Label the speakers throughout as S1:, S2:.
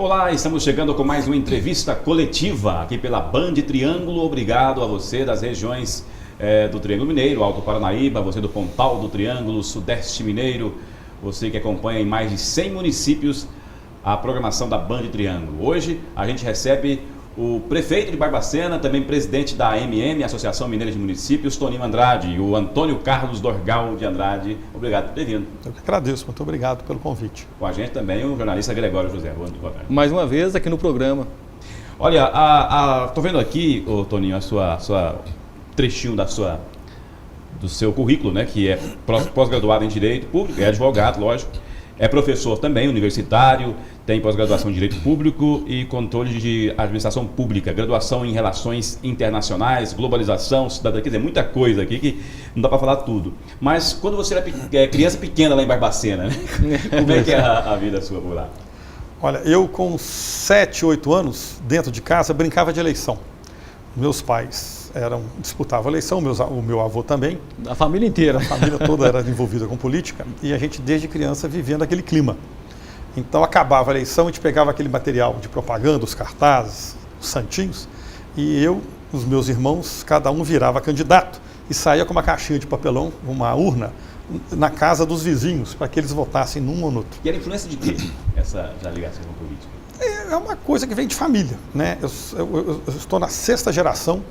S1: Olá, estamos chegando com mais uma entrevista coletiva aqui pela Band Triângulo. Obrigado a você das regiões do Triângulo Mineiro, Alto Paranaíba, você do Pontal do Triângulo, Sudeste Mineiro, você que acompanha em mais de 100 municípios a programação da Band Triângulo. Hoje a gente recebe o prefeito de Barbacena, também presidente da AMM, Associação Mineira de Municípios, Toninho Andrade, e o Antônio Carlos Dorgal de Andrade. Obrigado por ter vindo.
S2: Eu que agradeço, muito obrigado pelo convite.
S1: Com a gente também o jornalista Gregório José. Boa tarde.
S3: Mais uma vez aqui no programa.
S1: Olha, tô vendo aqui, Toninho, trechinho do seu currículo, né, que é pós-graduado em Direito Público, é advogado, lógico, é professor também, universitário, tem pós-graduação em Direito Público e Controle de Administração Pública, graduação em Relações Internacionais, Globalização, Cidadania, quer dizer, muita coisa aqui que não dá para falar tudo. Mas quando você era criança pequena lá em Barbacena, né? Como é que é a vida sua por lá?
S2: Olha, eu com 7, 8 anos, dentro de casa, brincava de eleição. Meus pais disputavam a eleição, o meu avô também.
S3: A família inteira.
S2: A família toda era envolvida com política e a gente, desde criança, vivia naquele clima. Então, acabava a eleição, a gente pegava aquele material de propaganda, os cartazes, os santinhos, e eu, os meus irmãos, cada um virava candidato e saía com uma caixinha de papelão, uma urna, na casa dos vizinhos, para que eles votassem num ou no outro.
S1: E era influência de quê, essa ligação com a política?
S2: É uma coisa que vem de família, né? Eu estou na 6ª geração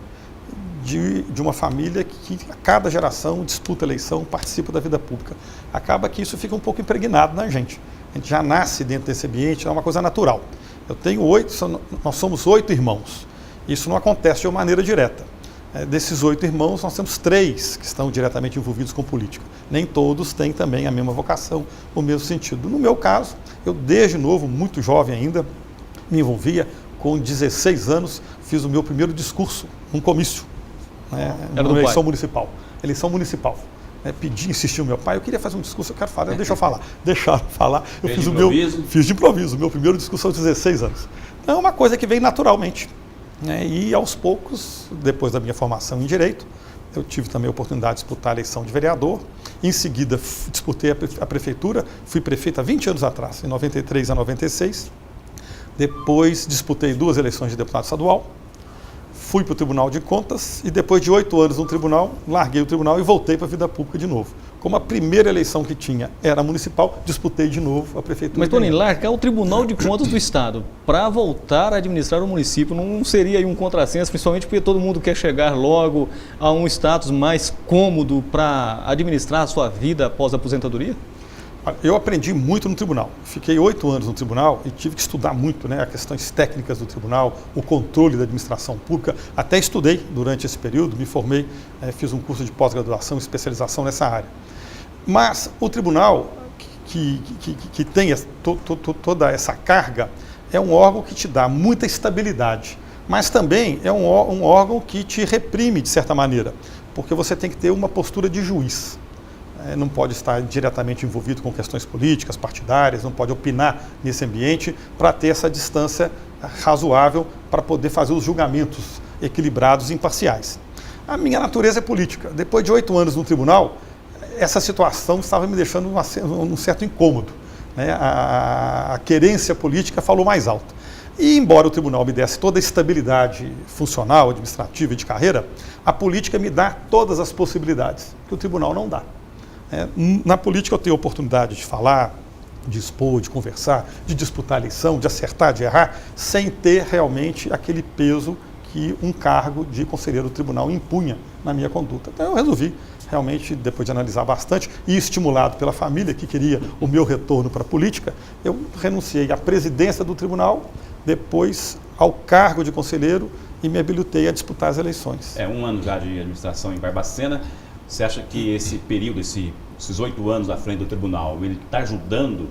S2: de uma família que a cada geração disputa eleição, participa da vida pública. Acaba que isso fica um pouco impregnado na gente. A gente já nasce dentro desse ambiente, é uma coisa natural. Eu tenho nós somos 8 irmãos. Isso não acontece de uma maneira direta. Desses 8 irmãos, nós temos 3 que estão diretamente envolvidos com política. Nem todos têm também a mesma vocação, o mesmo sentido. No meu caso, eu desde novo, muito jovem ainda, me envolvia. Com 16 anos, fiz o meu primeiro discurso, um comício, numa eleição municipal. Eleição municipal. Insistiu meu pai, eu queria fazer um discurso, eu quero falar, deixa eu falar. Deixaram falar. Eu fiz de improviso, o meu primeiro discurso aos 16 anos. Então, é uma coisa que vem naturalmente. E aos poucos, depois da minha formação em Direito, eu tive também a oportunidade de disputar a eleição de vereador. Em seguida, disputei a prefeitura, fui prefeito há 20 anos atrás, em 93 a 96. Depois disputei 2 eleições de deputado estadual. Fui para o Tribunal de Contas e depois de 8 anos no tribunal, larguei o tribunal e voltei para a vida pública de novo. Como a primeira eleição que tinha era municipal, disputei de novo a prefeitura.
S3: Mas, Toninho, largar o Tribunal de Contas do Estado para voltar a administrar o município não seria aí um contrassenso, principalmente porque todo mundo quer chegar logo a um status mais cômodo para administrar a sua vida após a aposentadoria?
S2: Eu aprendi muito no tribunal. Fiquei 8 anos no tribunal e tive que estudar muito, as questões técnicas do tribunal, o controle da administração pública. Até estudei durante esse período, me formei, fiz um curso de pós-graduação e especialização nessa área. Mas o tribunal, que tem toda essa carga, é um órgão que te dá muita estabilidade, mas também é um órgão que te reprime, de certa maneira, porque você tem que ter uma postura de juiz. Não pode estar diretamente envolvido com questões políticas, partidárias, não pode opinar nesse ambiente para ter essa distância razoável para poder fazer os julgamentos equilibrados e imparciais. A minha natureza é política. Depois de 8 anos no tribunal, essa situação estava me deixando um certo incômodo. A querência política falou mais alto. E embora o tribunal me desse toda a estabilidade funcional, administrativa e de carreira, a política me dá todas as possibilidades que o tribunal não dá. Na política eu tenho a oportunidade de falar, de expor, de conversar, de disputar a eleição, de acertar, de errar, sem ter realmente aquele peso que um cargo de conselheiro do tribunal impunha na minha conduta. Então eu resolvi, realmente, depois de analisar bastante e estimulado pela família que queria o meu retorno para a política, eu renunciei à presidência do tribunal, depois ao cargo de conselheiro e me habilitei a disputar as eleições.
S1: 1 ano já de administração em Barbacena. Você acha que esse período, esses 8 anos à frente do tribunal, ele está ajudando,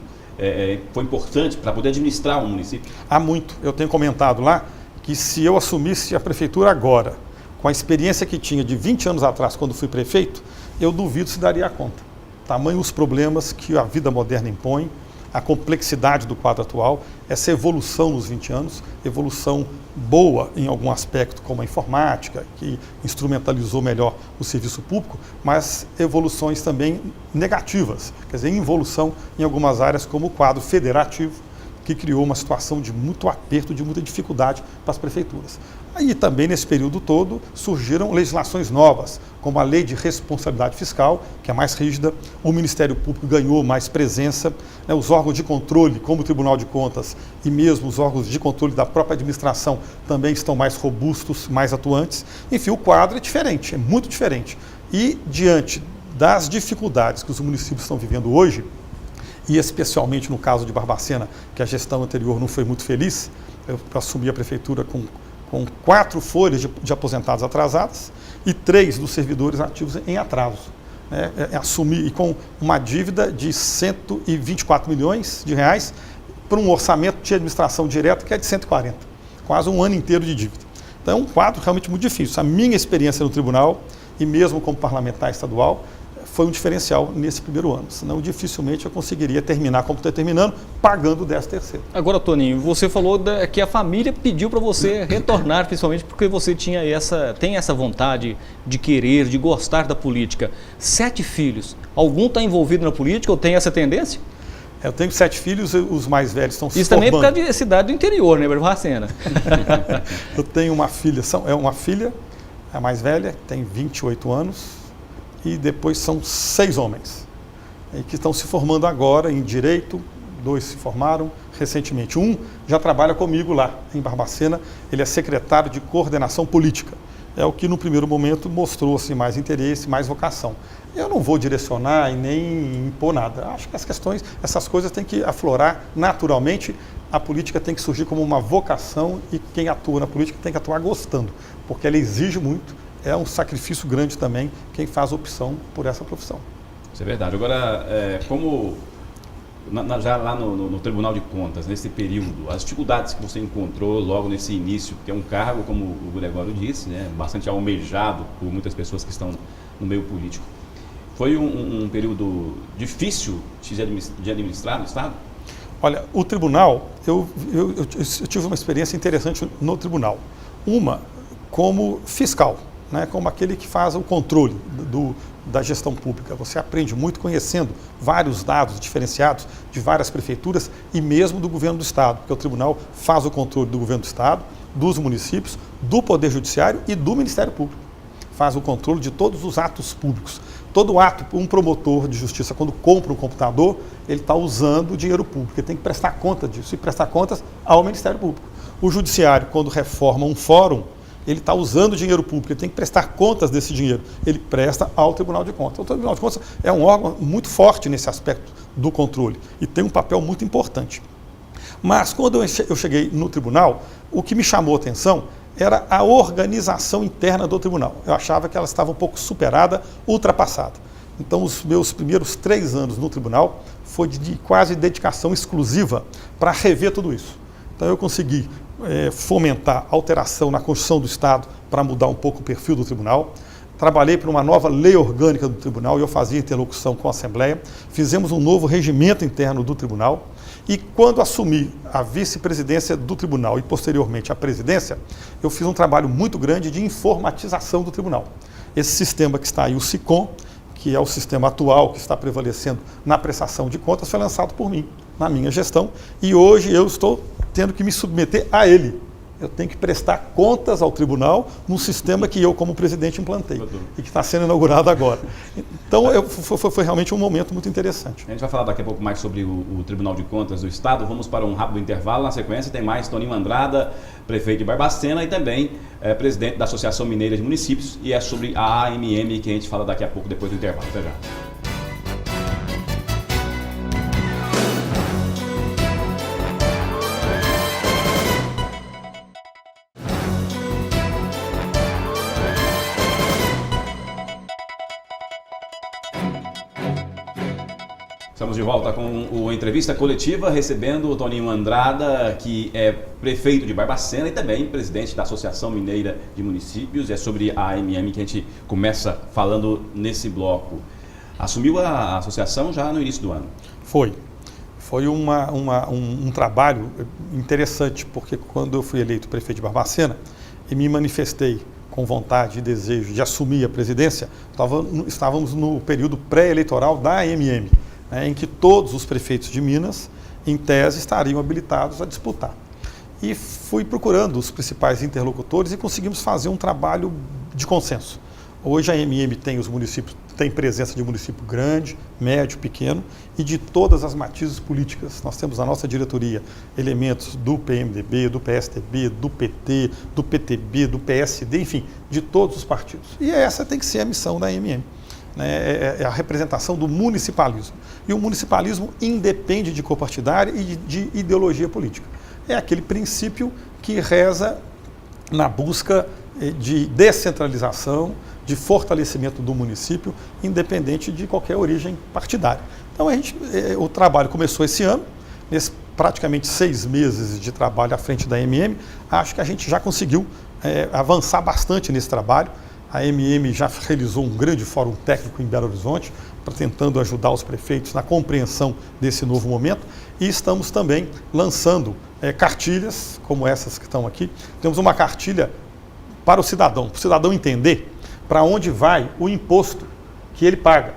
S1: foi importante para poder administrar um município?
S2: Há muito. Eu tenho comentado lá que se eu assumisse a prefeitura agora, com a experiência que tinha de 20 anos atrás, quando fui prefeito, eu duvido se daria conta. Tamanho os problemas que a vida moderna impõe, a complexidade do quadro atual, essa evolução nos 20 anos, evolução boa em algum aspecto, como a informática, que instrumentalizou melhor o serviço público, mas evoluções também negativas, quer dizer, involução em algumas áreas, como o quadro federativo, que criou uma situação de muito aperto, de muita dificuldade para as prefeituras. Aí também, nesse período todo, surgiram legislações novas, como a Lei de Responsabilidade Fiscal, que é mais rígida, o Ministério Público ganhou mais presença, né, os órgãos de controle, como o Tribunal de Contas, e mesmo os órgãos de controle da própria administração também estão mais robustos, mais atuantes. Enfim, o quadro é diferente, é muito diferente. E, diante das dificuldades que os municípios estão vivendo hoje, e especialmente no caso de Barbacena, que a gestão anterior não foi muito feliz, eu assumi a prefeitura com 4 folhas de aposentados atrasadas e 3 dos servidores ativos em atraso. Assumi com uma dívida de 124 milhões de reais para um orçamento de administração direta que é de 140, quase um ano inteiro de dívida. Então é um quadro realmente muito difícil. A minha experiência no tribunal, e mesmo como parlamentar estadual, foi um diferencial nesse primeiro ano, senão dificilmente eu conseguiria terminar como estou terminando, pagando o 13º.
S3: Agora, Toninho, você falou que a família pediu para você retornar, principalmente porque você tem essa vontade de querer, de gostar da política. 7 filhos, algum está envolvido na política ou tem essa tendência?
S2: Eu tenho 7 filhos, os mais velhos estão se
S3: Isso também
S2: formando.
S3: é por causa de cidade do interior, né, Barbacena?
S2: Eu tenho uma filha, uma filha, a mais velha, tem 28 anos, e depois são 6 homens, que estão se formando agora em Direito, 2 se formaram recentemente. Um já trabalha comigo lá em Barbacena, ele é secretário de Coordenação Política. É o que no primeiro momento mostrou assim, mais interesse, mais vocação. Eu não vou direcionar e nem impor nada. Acho que essas coisas têm que aflorar naturalmente. A política tem que surgir como uma vocação e quem atua na política tem que atuar gostando, porque ela exige muito. É um sacrifício grande também quem faz opção por essa profissão.
S1: Isso é verdade. Agora, como já lá no Tribunal de Contas, nesse período, as dificuldades que você encontrou logo nesse início, que é um cargo, como o Gregório disse, né, bastante almejado por muitas pessoas que estão no meio político. Foi um período difícil de administrar no Estado?
S2: Olha, o tribunal, eu tive uma experiência interessante no tribunal. Uma como fiscal, né, como aquele que faz o controle da gestão pública. Você aprende muito conhecendo vários dados diferenciados de várias prefeituras e mesmo do governo do Estado, porque o tribunal faz o controle do governo do Estado, dos municípios, do Poder Judiciário e do Ministério Público. Faz o controle de todos os atos públicos. Todo ato, um promotor de justiça, quando compra um computador, ele está usando dinheiro público, ele tem que prestar conta disso e prestar contas ao Ministério Público. O Judiciário, quando reforma um fórum, ele está usando dinheiro público, ele tem que prestar contas desse dinheiro, ele presta ao Tribunal de Contas. O Tribunal de Contas é um órgão muito forte nesse aspecto do controle e tem um papel muito importante. Mas quando eu cheguei no tribunal, o que me chamou a atenção era a organização interna do tribunal. Eu achava que ela estava um pouco superada, ultrapassada. Então, os meus primeiros 3 anos no tribunal foi de quase dedicação exclusiva para rever tudo isso. Então, eu consegui fomentar alteração na Constituição do Estado para mudar um pouco o perfil do tribunal. Trabalhei para uma nova lei orgânica do tribunal e eu fazia interlocução com a Assembleia. Fizemos um novo regimento interno do tribunal. E quando assumi a vice-presidência do tribunal e posteriormente a presidência, eu fiz um trabalho muito grande de informatização do tribunal. Esse sistema que está aí, o SICOM, que é o sistema atual que está prevalecendo na prestação de contas, foi lançado por mim, na minha gestão, e hoje eu estou tendo que me submeter a ele. Eu tenho que prestar contas ao tribunal num sistema que eu, como presidente, implantei e que está sendo inaugurado agora. Então, foi realmente um momento muito interessante.
S1: A gente vai falar daqui a pouco mais sobre o Tribunal de Contas do Estado. Vamos para um rápido intervalo. Na sequência, tem mais Toninho Andrada, prefeito de Barbacena e também presidente da Associação Mineira de Municípios. E é sobre a AMM que a gente fala daqui a pouco, depois do intervalo. Até já. Estamos de volta com a entrevista coletiva, recebendo o Toninho Andrada, que é prefeito de Barbacena e também presidente da Associação Mineira de Municípios. É sobre a AMM que a gente começa falando nesse bloco. Assumiu a associação já no início do ano.
S2: Foi um trabalho interessante, porque quando eu fui eleito prefeito de Barbacena e me manifestei com vontade e desejo de assumir a presidência, estávamos no período pré-eleitoral da AMM, em que todos os prefeitos de Minas em tese, estariam habilitados a disputar. E fui procurando os principais interlocutores e conseguimos fazer um trabalho de consenso. Hoje a MM tem presença de município grande, médio, pequeno e de todas as matizes políticas. Nós temos na nossa diretoria elementos do PMDB, do PSDB, do PT, do PTB, do PSD, enfim, de todos os partidos. E essa tem que ser a missão da MM. É a representação do municipalismo. E o municipalismo independe de cor partidária e de ideologia política. É aquele princípio que reza na busca de descentralização, de fortalecimento do município, independente de qualquer origem partidária. Então o trabalho começou esse ano, nesses praticamente 6 meses de trabalho à frente da MM, acho que a gente já conseguiu avançar bastante nesse trabalho. A MM já realizou um grande fórum técnico em Belo Horizonte, tentando ajudar os prefeitos na compreensão desse novo momento, e estamos também lançando cartilhas, como essas que estão aqui. Temos uma cartilha para o cidadão entender para onde vai o imposto que ele paga.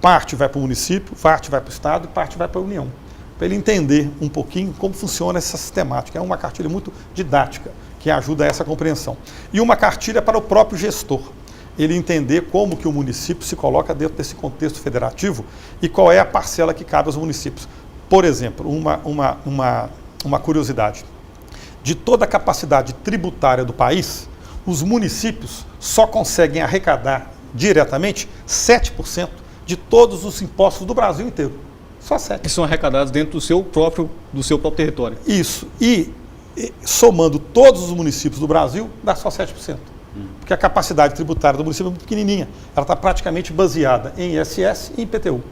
S2: Parte vai para o município, parte vai para o Estado e parte vai para a União. Para ele entender um pouquinho como funciona essa sistemática. É uma cartilha muito didática, que ajuda a essa compreensão. E uma cartilha para o próprio gestor. Ele entender como que o município se coloca dentro desse contexto federativo e qual é a parcela que cabe aos municípios. Por exemplo, uma curiosidade. De toda a capacidade tributária do país, os municípios só conseguem arrecadar diretamente 7% de todos os impostos do Brasil inteiro. Só 7%.
S3: Que são arrecadados dentro do seu próprio território.
S2: Isso. E somando todos os municípios do Brasil, dá só 7%. Porque a capacidade tributária do município é muito pequenininha. Ela está praticamente baseada em ISS e em IPTU.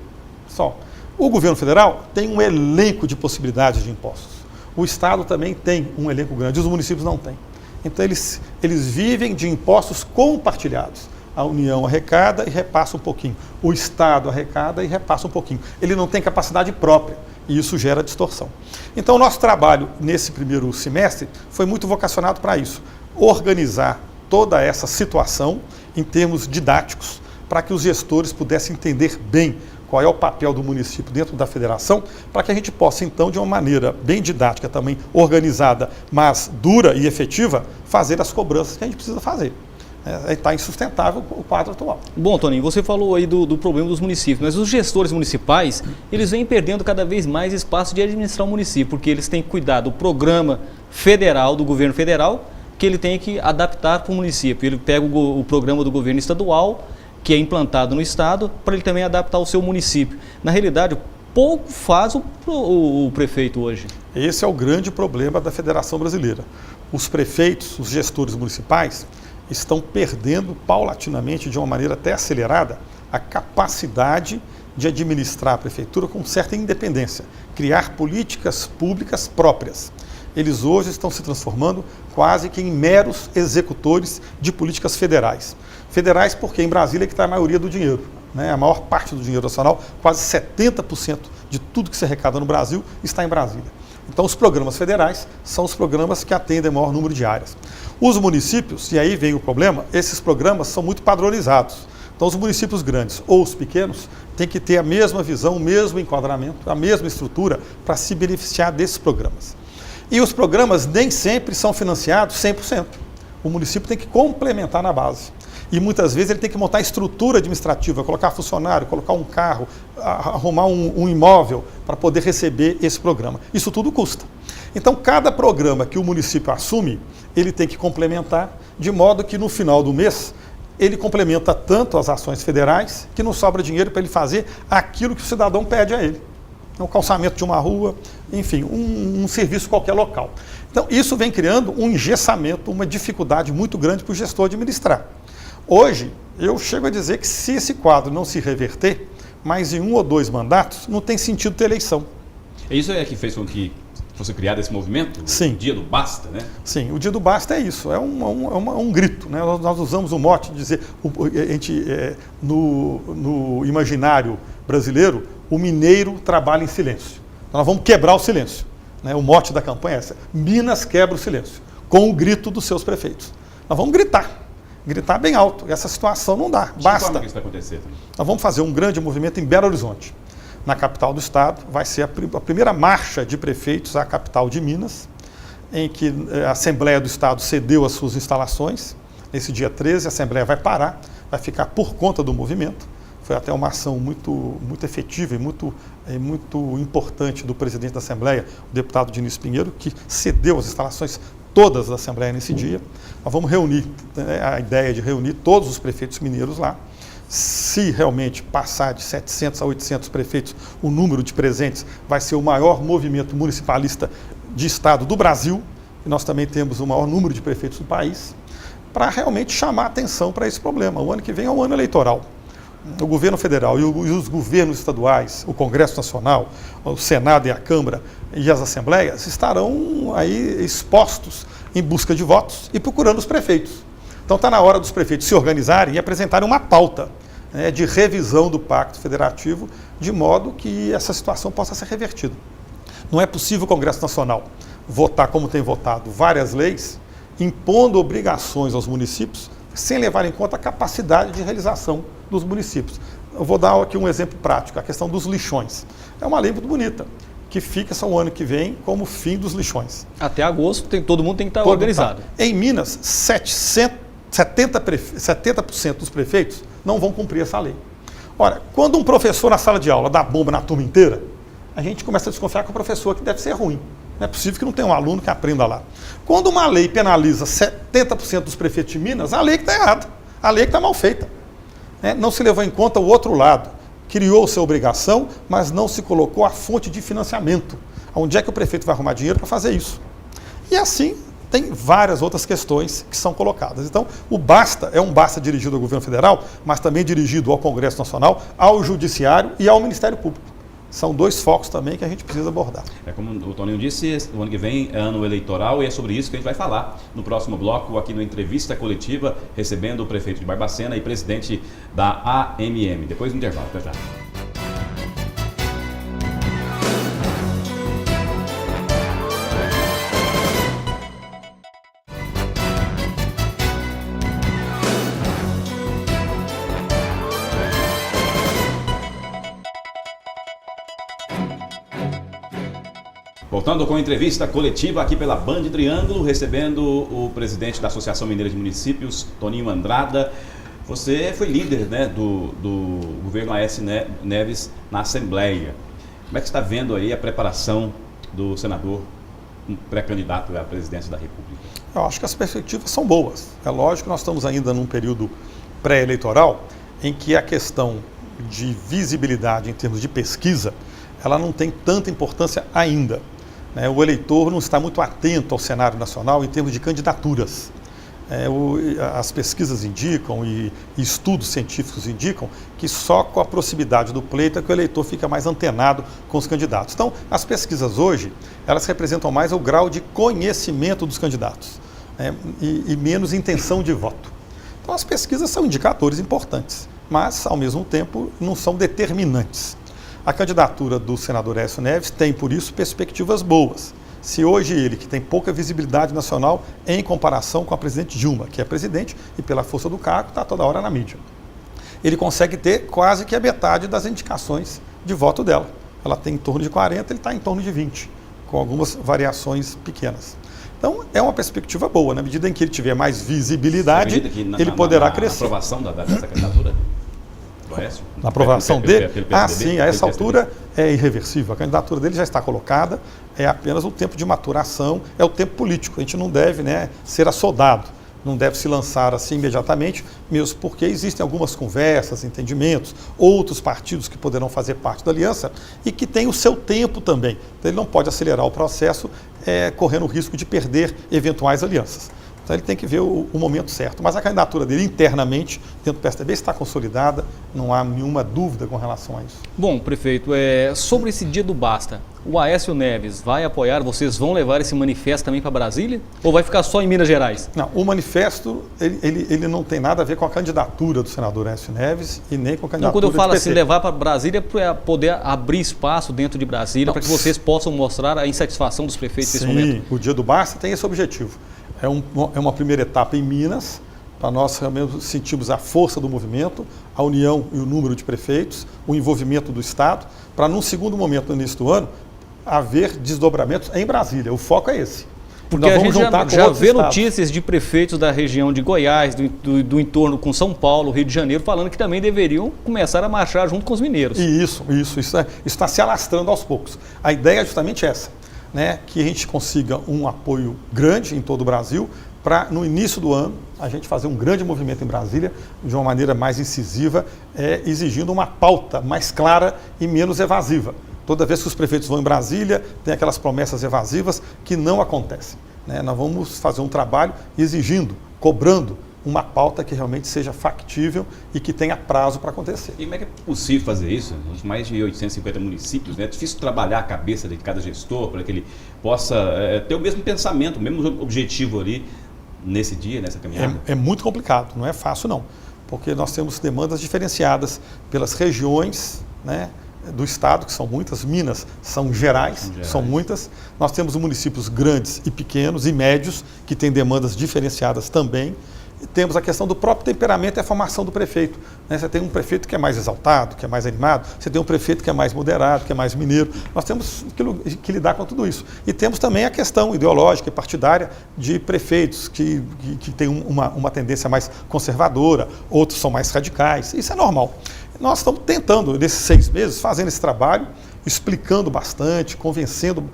S2: Só. O governo federal tem um elenco de possibilidades de impostos. O Estado também tem um elenco grande, os municípios não têm. Então, eles vivem de impostos compartilhados. A União arrecada e repassa um pouquinho. O Estado arrecada e repassa um pouquinho. Ele não tem capacidade própria e isso gera distorção. Então, o nosso trabalho nesse primeiro semestre foi muito vocacionado para isso. Organizar toda essa situação em termos didáticos para que os gestores pudessem entender bem qual é o papel do município dentro da federação, para que a gente possa, então, de uma maneira bem didática, também organizada, mas dura e efetiva, fazer as cobranças que a gente precisa fazer. Está insustentável o quadro atual.
S3: Bom, Toninho, você falou aí do problema dos municípios, mas os gestores municipais, eles vêm perdendo cada vez mais espaço de administrar o município, porque eles têm que cuidar do programa federal, do governo federal, que ele tem que adaptar para o município. Ele pega o programa do governo estadual, que é implantado no estado, para ele também adaptar ao seu município. Na realidade, pouco faz o prefeito hoje.
S2: Esse é o grande problema da Federação Brasileira. Os prefeitos, os gestores municipais, estão perdendo paulatinamente, de uma maneira até acelerada, a capacidade de administrar a prefeitura com certa independência, criar políticas públicas próprias. Eles hoje estão se transformando quase que em meros executores de políticas federais. Federais porque em Brasília é que está a maioria do dinheiro, né? A maior parte do dinheiro nacional, quase 70% de tudo que se arrecada no Brasil está em Brasília. Então os programas federais são os programas que atendem o maior número de áreas. Os municípios, e aí vem o problema, esses programas são muito padronizados. Então os municípios grandes ou os pequenos têm que ter a mesma visão, o mesmo enquadramento, a mesma estrutura para se beneficiar desses programas. E os programas nem sempre são financiados 100%. O município tem que complementar na base. E muitas vezes ele tem que montar estrutura administrativa, colocar funcionário, colocar um carro, arrumar um imóvel para poder receber esse programa. Isso tudo custa. Então, cada programa que o município assume, ele tem que complementar, de modo que no final do mês, ele complementa tanto as ações federais, que não sobra dinheiro para ele fazer aquilo que o cidadão pede a ele. Um calçamento de uma rua, enfim, um serviço qualquer local. Então, isso vem criando um engessamento, uma dificuldade muito grande para o gestor administrar. Hoje, eu chego a dizer que se esse quadro não se reverter, mais em 1 ou 2 mandatos, não tem sentido ter eleição.
S1: Isso é que fez com que fosse criado esse movimento?
S2: Sim.
S1: O dia do basta, né?
S2: Sim, o dia do basta é isso, é um grito, né? Nós usamos o mote de dizer, no imaginário brasileiro, o mineiro trabalha em silêncio. Então, nós vamos quebrar o silêncio. Né? O mote da campanha é essa, Minas quebra o silêncio, com o grito dos seus prefeitos. Nós vamos gritar bem alto. Essa situação não dá, basta.
S1: Como que isso vai acontecer?
S2: Nós vamos fazer um grande movimento em Belo Horizonte. na capital do estado. Vai ser a primeira marcha de prefeitos à capital de Minas, em que a Assembleia do Estado cedeu as suas instalações. Nesse dia 13, a Assembleia vai parar, vai ficar por conta do movimento. Foi até uma ação muito efetiva e muito importante do presidente da Assembleia, o deputado Diniz Pinheiro, que cedeu as instalações todas da Assembleia nesse dia. Nós vamos reunir, a ideia de reunir todos os prefeitos mineiros lá. Se realmente passar de 700 a 800 prefeitos, o número de presentes vai ser o maior movimento municipalista de Estado do Brasil, e nós também temos o maior número de prefeitos do país, para realmente chamar atenção para esse problema. O ano que vem é um ano eleitoral. O governo federal e os governos estaduais, o Congresso Nacional, o Senado e a Câmara e as assembleias estarão aí expostos em busca de votos e procurando os prefeitos. Então está na hora dos prefeitos se organizarem e apresentarem uma pauta, né, de revisão do Pacto Federativo, de modo que essa situação possa ser revertida. Não é possível o Congresso Nacional votar como tem votado várias leis, impondo obrigações aos municípios, sem levar em conta a capacidade de realização dos municípios. Eu vou dar aqui um exemplo prático, a questão dos lixões. É uma lei muito bonita, que fica só o ano que vem como fim dos lixões.
S3: Até agosto todo mundo tem que estar organizado.
S2: Em Minas, 70% dos prefeitos não vão cumprir essa lei. Ora, quando um professor na sala de aula dá bomba na turma inteira, a gente começa a desconfiar que o professor que deve ser ruim. Não é possível que não tenha um aluno que aprenda lá. Quando uma lei penaliza 70% dos prefeitos de Minas, a lei que está errada, a lei que está mal feita. Não se levou em conta o outro lado. Criou-se a obrigação, mas não se colocou a fonte de financiamento. Onde é que o prefeito vai arrumar dinheiro para fazer isso? E assim, tem várias outras questões que são colocadas. Então, o BASTA é um BASTA dirigido ao governo federal, mas também dirigido ao Congresso Nacional, ao Judiciário e ao Ministério Público. São dois focos também que a gente precisa abordar.
S1: É como o Toninho disse, o ano que vem é ano eleitoral e é sobre isso que a gente vai falar no próximo bloco, aqui no Entrevista Coletiva, recebendo o prefeito de Barbacena e presidente da AMM. Depois do intervalo, até já. Voltando com a entrevista coletiva aqui pela Band Triângulo, recebendo o presidente da Associação Mineira de Municípios, Toninho Andrada. Você foi líder, né, do governo Aécio Neves na Assembleia. Como é que você está vendo aí a preparação do senador pré-candidato à presidência da República?
S2: Eu acho que as perspectivas são boas. É lógico que nós estamos ainda num período pré-eleitoral em que a questão de visibilidade em termos de pesquisa, ela não tem tanta importância ainda. O eleitor não está muito atento ao cenário nacional em termos de candidaturas. As pesquisas indicam e estudos científicos indicam que só com a proximidade do pleito é que o eleitor fica mais antenado com os candidatos. Então, as pesquisas hoje, elas representam mais o grau de conhecimento dos candidatos, e menos intenção de voto. Então, as pesquisas são indicadores importantes, mas, ao mesmo tempo, não são determinantes. A candidatura do senador Aécio Neves tem, por isso, perspectivas boas. Se hoje ele, que tem pouca visibilidade nacional em comparação com a presidente Dilma, que é presidente e pela força do cargo está toda hora na mídia, ele consegue ter quase que a metade das indicações de voto dela. Ela tem em torno de 40, ele está em torno de 20, com algumas variações pequenas. Então, é uma perspectiva boa. Na medida em que ele tiver mais visibilidade, ele poderá crescer.
S1: A aprovação dessa candidatura?
S2: Na aprovação dele? Sim, a essa altura é irreversível. A candidatura dele já está colocada, é apenas o tempo de maturação, é o tempo político. A gente não deve, ser assodado, não deve se lançar assim imediatamente, mesmo porque existem algumas conversas, entendimentos, outros partidos que poderão fazer parte da aliança e que têm o seu tempo também. Então, ele não pode acelerar o processo, correndo o risco de perder eventuais alianças. Então ele tem que ver o momento certo. Mas a candidatura dele internamente, dentro do PSDB, está consolidada, não há nenhuma dúvida com relação a isso.
S3: Bom, prefeito, sobre esse dia do Basta, o Aécio Neves vai apoiar, vocês vão levar esse manifesto também para Brasília? Ou vai ficar só em Minas Gerais?
S2: Não, o manifesto, ele não tem nada a ver com a candidatura do senador Aécio Neves e nem com a candidatura do
S3: quando eu falo assim, levar para Brasília, é para poder abrir espaço dentro de Brasília, para que vocês possam mostrar a insatisfação dos prefeitos nesse momento.
S2: Sim, o dia do Basta tem esse objetivo. É uma primeira etapa em Minas, para nós realmente sentirmos a força do movimento, a união e o número de prefeitos, o envolvimento do Estado, para num segundo momento, no início do ano, haver desdobramentos em Brasília. O foco é esse.
S3: Porque a gente já vê notícias de prefeitos da região de Goiás, do entorno com São Paulo, Rio de Janeiro, falando que também deveriam começar a marchar junto com os mineiros.
S2: Isso está se alastrando aos poucos. A ideia é justamente essa, né, que a gente consiga um apoio grande em todo o Brasil, para no início do ano a gente fazer um grande movimento em Brasília, de uma maneira mais incisiva, exigindo uma pauta mais clara e menos evasiva. Toda vez que os prefeitos vão em Brasília, tem aquelas promessas evasivas que não acontecem, né? Nós vamos fazer um trabalho exigindo, cobrando uma pauta que realmente seja factível e que tenha prazo para acontecer.
S1: E como é que é possível fazer isso? Nos mais de 850 municípios, né? É difícil trabalhar a cabeça de cada gestor para que ele possa ter o mesmo pensamento, o mesmo objetivo ali nesse dia, nessa caminhada?
S2: É muito complicado, não é fácil não, porque nós temos demandas diferenciadas pelas regiões, né, do Estado, que são muitas. Minas são gerais, são muitas. Nós temos municípios grandes e pequenos e médios, que têm demandas diferenciadas também. E temos a questão do próprio temperamento e a formação do prefeito, né? Você tem um prefeito que é mais exaltado, que é mais animado, você tem um prefeito que é mais moderado, que é mais mineiro. Nós temos que lidar com tudo isso. E temos também a questão ideológica e partidária de prefeitos que têm uma tendência mais conservadora, outros são mais radicais. Isso é normal. Nós estamos tentando, nesses 6 meses, fazendo esse trabalho, explicando bastante, convencendo,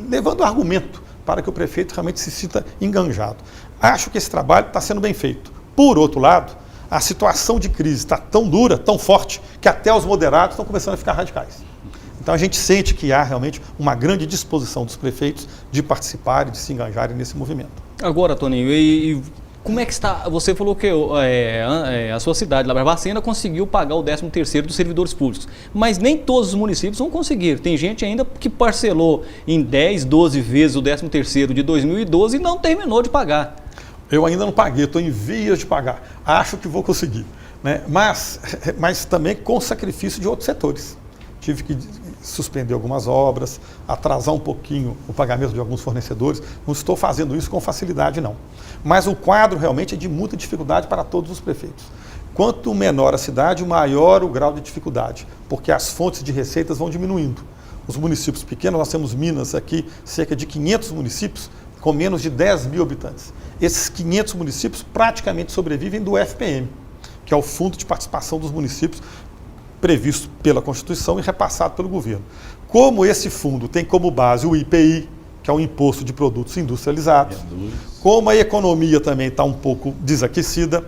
S2: levando argumento para que o prefeito realmente se sinta enganjado. Acho que esse trabalho está sendo bem feito. Por outro lado, a situação de crise está tão dura, tão forte, que até os moderados estão começando a ficar radicais. Então a gente sente que há realmente uma grande disposição dos prefeitos de participarem, de se engajarem nesse movimento.
S3: Agora, Toninho, e como é que está? Você falou que a sua cidade, Barbacena, conseguiu pagar o 13º dos servidores públicos, mas nem todos os municípios vão conseguir. Tem gente ainda que parcelou em 10, 12 vezes o 13º de 2012 e não terminou de pagar.
S2: Eu ainda não paguei, estou em vias de pagar. Acho que vou conseguir, né? Mas também com sacrifício de outros setores. Tive que suspender algumas obras, atrasar um pouquinho o pagamento de alguns fornecedores. Não estou fazendo isso com facilidade, não. Mas o quadro realmente é de muita dificuldade para todos os prefeitos. Quanto menor a cidade, maior o grau de dificuldade, porque as fontes de receitas vão diminuindo. Os municípios pequenos, nós temos Minas aqui, cerca de 500 municípios, com menos de 10 mil habitantes. Esses 500 municípios praticamente sobrevivem do FPM, que é o Fundo de Participação dos Municípios, previsto pela Constituição e repassado pelo governo. Como esse fundo tem como base o IPI, que é o Imposto de Produtos Industrializados, como a economia também está um pouco desaquecida,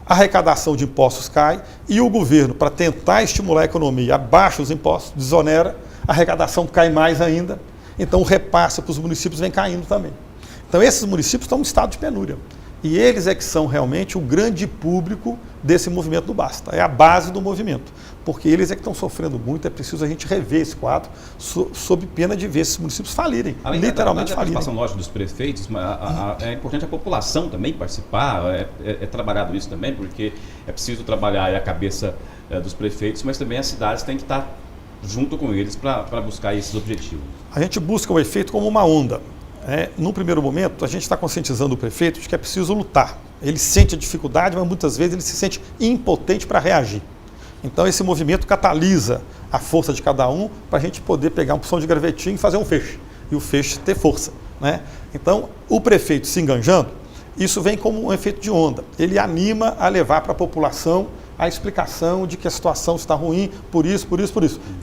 S2: a arrecadação de impostos cai e o governo, para tentar estimular a economia, abaixa os impostos, desonera, a arrecadação cai mais ainda, então o repasse para os municípios vem caindo também. Então esses municípios estão em estado de penúria. E eles é que são realmente o grande público desse movimento do Basta. É a base do movimento. Porque eles é que estão sofrendo muito, é preciso a gente rever esse quadro, sob pena de ver esses municípios falirem, literalmente falirem.
S1: A participação lógica dos prefeitos, é importante a população também participar, é trabalhado isso também, porque é preciso trabalhar a cabeça dos prefeitos, mas também as cidades têm que estar junto com eles para buscar esses objetivos.
S2: A gente busca o efeito como uma onda. No primeiro momento, a gente está conscientizando o prefeito de que é preciso lutar. Ele sente a dificuldade, mas muitas vezes ele se sente impotente para reagir. Então esse movimento catalisa a força de cada um para a gente poder pegar um puxão de gravetinho e fazer um feixe. E o feixe ter força, né? Então o prefeito se enganjando, isso vem como um efeito de onda. Ele anima a levar para a população a explicação de que a situação está ruim, por isso.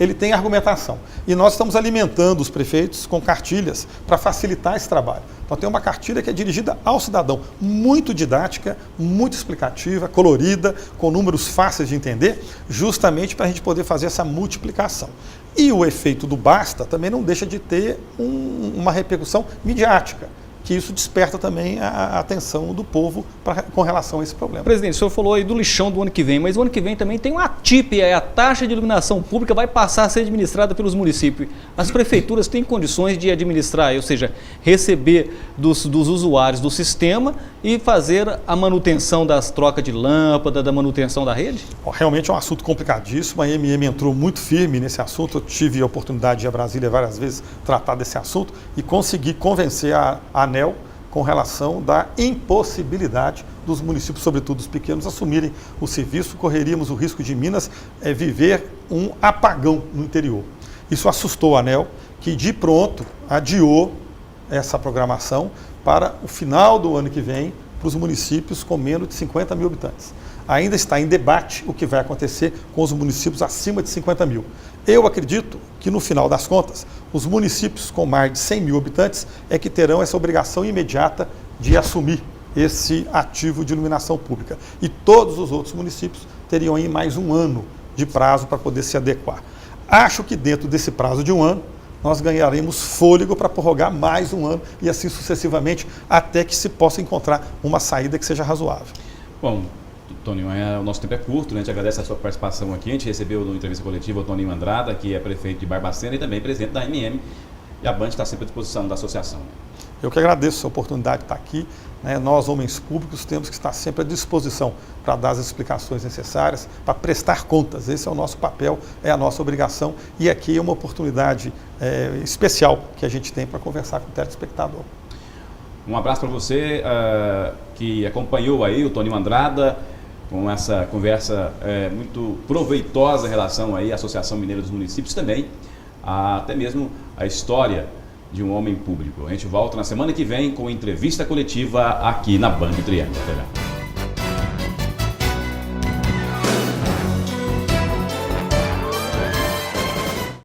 S2: Ele tem argumentação. E nós estamos alimentando os prefeitos com cartilhas para facilitar esse trabalho. Então tem uma cartilha que é dirigida ao cidadão, muito didática, muito explicativa, colorida, com números fáceis de entender, justamente para a gente poder fazer essa multiplicação. E o efeito do Basta também não deixa de ter uma repercussão midiática, que isso desperta também a atenção do povo com relação a esse problema.
S3: Presidente, o senhor falou aí do lixão do ano que vem, mas o ano que vem também tem uma TIP, a taxa de iluminação pública vai passar a ser administrada pelos municípios. As prefeituras têm condições de administrar, ou seja, receber dos usuários do sistema e fazer a manutenção das trocas de lâmpada, da manutenção da rede?
S2: Realmente é um assunto complicadíssimo, a MM entrou muito firme nesse assunto, eu tive a oportunidade de ir a Brasília várias vezes tratar desse assunto e consegui convencer a ANEEL com relação da impossibilidade dos municípios, sobretudo os pequenos, assumirem o serviço. Correríamos o risco de Minas viver um apagão no interior. Isso assustou a ANEEL, que de pronto adiou essa programação para o final do ano que vem, para os municípios com menos de 50 mil habitantes. Ainda está em debate o que vai acontecer com os municípios acima de 50 mil. Eu acredito que, no final das contas, os municípios com mais de 100 mil habitantes é que terão essa obrigação imediata de assumir esse ativo de iluminação pública. E todos os outros municípios teriam aí mais um ano de prazo para poder se adequar. Acho que dentro desse prazo de um ano, nós ganharemos fôlego para prorrogar mais um ano e assim sucessivamente, até que se possa encontrar uma saída que seja razoável.
S1: Bom, Toninho, o nosso tempo é curto, né? A gente agradece a sua participação aqui. A gente recebeu na entrevista coletiva o Toninho Andrada, que é prefeito de Barbacena e também presidente da MM. E a Band está sempre à disposição da associação.
S2: Eu que agradeço a oportunidade de estar aqui. Nós, homens públicos, temos que estar sempre à disposição para dar as explicações necessárias, para prestar contas. Esse é o nosso papel, é a nossa obrigação. E aqui é uma oportunidade especial que a gente tem para conversar com o telespectador.
S1: Um abraço para você que acompanhou aí o Toninho Andrada, com essa conversa muito proveitosa em relação aí à Associação Mineira dos Municípios, também até mesmo a história de um homem público. A gente volta na semana que vem com entrevista coletiva aqui na Band Triângulo.